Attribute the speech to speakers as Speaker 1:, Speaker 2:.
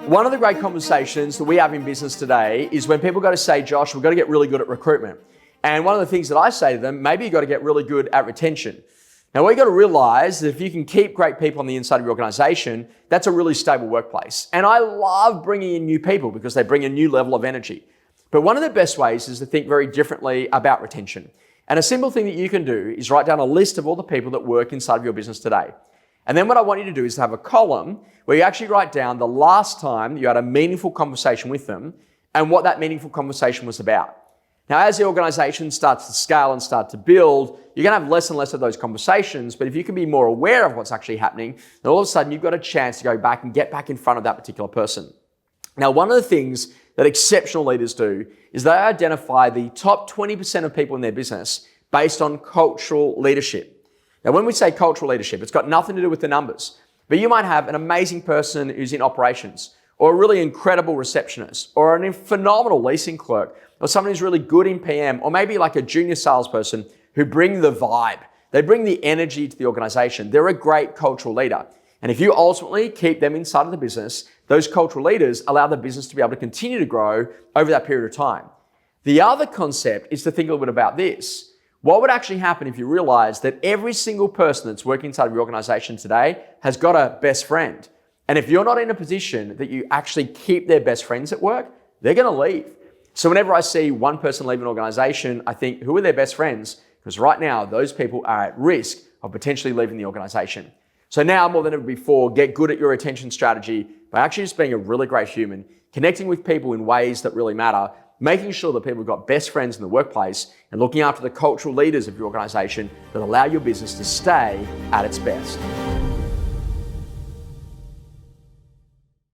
Speaker 1: One of the great conversations that we have in business today is when people go to say, Josh, we've got to get really good at recruitment. And one of the things that I say to them, maybe you've got to get really good at retention. Now, what you've got to realize that if you can keep great people on the inside of your organization, that's a really stable workplace. And I love bringing in new people because they bring a new level of energy. But one of the best ways is to think very differently about retention. And a simple thing that you can do is write down a list of all the people that work inside of your business today. And then what I want you to do is to have a column where you actually write down the last time you had a meaningful conversation with them and what that meaningful conversation was about. Now, as the organization starts to scale and start to build, you're going to have less and less of those conversations. But if you can be more aware of what's actually happening, then all of a sudden you've got a chance to go back and get back in front of that particular person. Now, one of the things that exceptional leaders do is they identify the top 20% of people in their business based on cultural leadership. Now, when we say cultural leadership, it's got nothing to do with the numbers, but you might have an amazing person who's in operations, or a really incredible receptionist, or a phenomenal leasing clerk, or someone who's really good in PM, or maybe like a junior salesperson who bring the vibe. They bring the energy to the organization. They're a great cultural leader. And if you ultimately keep them inside of the business, those cultural leaders allow the business to be able to continue to grow over that period of time. The other concept is to think a little bit about this. What would actually happen if you realize that every single person that's working inside of your organization today has got a best friend? And if you're not in a position that you actually keep their best friends at work, they're going to leave. So whenever I see one person leave an organization, I think, who are their best friends? Because right now, those people are at risk of potentially leaving the organization. So now more than ever before, get good at your retention strategy by actually just being a really great human, connecting with people in ways that really matter, making sure that people have got best friends in the workplace, and looking after the cultural leaders of your organization that allow your business to stay at its best.